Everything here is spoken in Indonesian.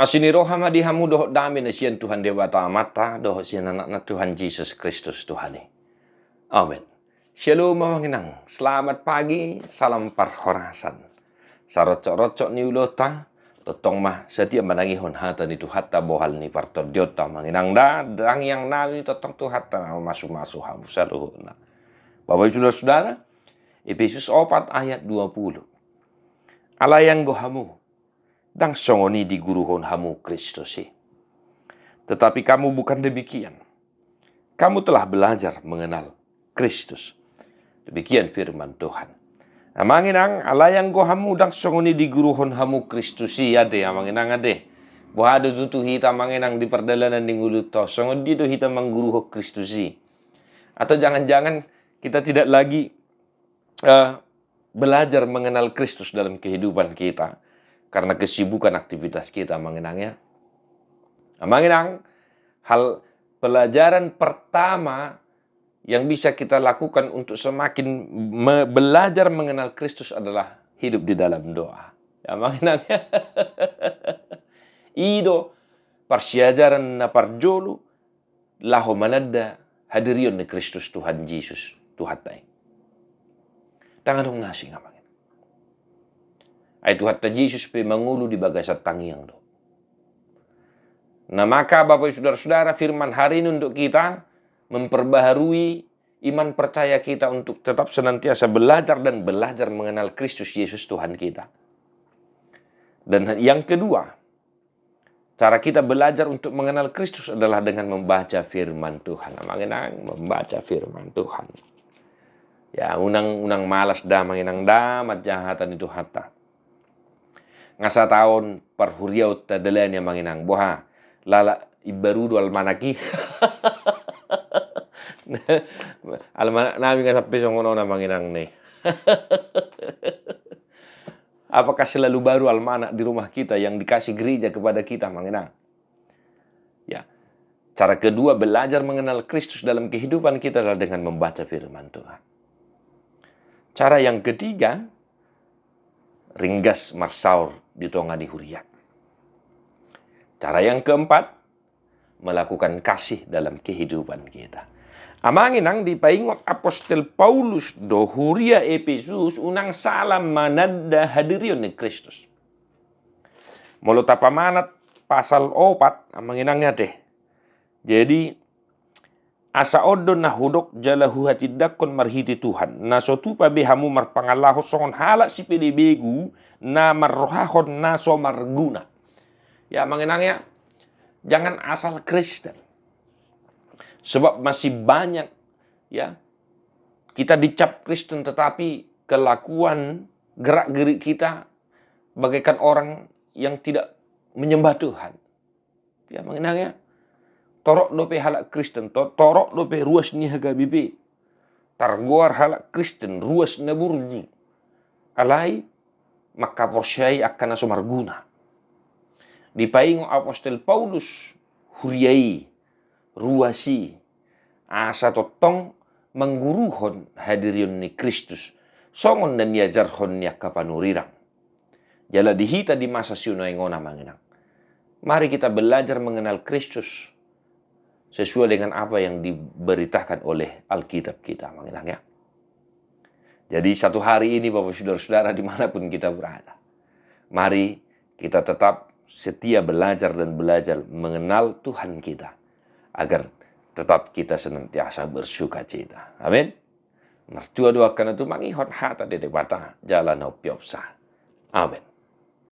Asini rohama dihamu doh dami na siyan Tuhan Dewa mata doh siyan anak na Tuhan Yesus Kristus Tuhani. Amin. Shalom manginang. Selamat pagi, salam parhorasan. Sarocok-rocok ni ulota, totong mah setia manangihon hata ni Tuhata bohal ni partodiota manginang dang yang nali totong Tuhata masuk-masuk hamu saluhuna. Bapak saudara-saudara, Efesus 4 ayat 20. Alayang gohamu, dang songoni di guruhon hamu Kristusi. Tetapi kamu bukan demikian. Kamu telah belajar mengenal Kristus. Demikian firman Tuhan. Amanginang alayang gohamu dang songoni di guruhon hamu Kristusi ade amanginang ade. Buhado tutu hita manginang di perdalanan di nguluto. Songon di do hita mangguruho Kristusi. Atau jangan-jangan kita tidak lagi belajar mengenal Kristus dalam kehidupan kita karena kesibukan aktivitas kita mengenangnya. Mengenang hal pelajaran pertama yang bisa kita lakukan untuk semakin belajar mengenal Kristus adalah hidup di dalam doa. Ya mengenangnya. Ido persiajaran na parjolu laho manada hadirion ni Kristus Tuhan Yesus Tuhatai. Tangan dong nasi ngamangin. Ay Tuhatta Yesus pe mangulu di bagasat tangiang do. Nah maka Bapak saudara-saudara firman hari ini untuk kita memperbaharui iman percaya kita untuk tetap senantiasa belajar dan belajar mengenal Kristus Yesus Tuhan kita. Dan yang kedua, cara kita belajar untuk mengenal Kristus adalah dengan membaca firman Tuhan. Membaca firman Tuhan. Ya, unang malas da manginang da majahatan itu hatta. Ngasa tahun perhuriau tadalan yang manginang boha lala ibarudu almanaki. Almanak namin nga sampai songono na manginang nih. Apakah selalu baru almanak di rumah kita yang dikasih gereja kepada kita manginang? Ya. Cara kedua belajar mengenal Kristus dalam kehidupan kita adalah dengan membaca firman Tuhan. Cara yang ketiga, ringgas marsaur di tonga di huriat. Cara yang keempat, melakukan kasih dalam kehidupan kita. Amanginang dipaingot Apostel Paulus do huria Efesus unang salam manada hadirion ni Kristus. Mulut pamanat pasal 4 amanginangnya deh. Jadi asa odon na hudok jalahu hatidakon marhiti Tuhan. Naso tu pabehamu marpangalaho songon halak si pedebegu na marrohahon naso marguna. Ya manginangnya, jangan asal Kristen. Sebab masih banyak ya kita dicap Kristen tetapi kelakuan gerak-gerik kita bagaikan orang yang tidak menyembah Tuhan. Ya mengenangnya torok dope halak Kristen, torok dope ruas nihaga bibi. Targoar halak Kristen ruas naburni. Alai maka porsyai akan naso marguna. Dipaingo Apostel Paulus huriai ruasi asa totong mengguruhon hadirion ni Kristus songon dan yajarhon niya kapanurirang. Jala dihita di masa siuno ngona manginang. Mari kita belajar mengenal Kristus sesuai dengan apa yang diberitakan oleh Alkitab kita manginang ya. Jadi satu hari ini Bapak saudara-saudara dimanapun kita berada, mari kita tetap setia belajar dan belajar mengenal Tuhan kita agar tetap kita senantiasa bersuka cita. Amin. Mertua doakan itu mangihon hata dede bata jalan opiopsa. Amin.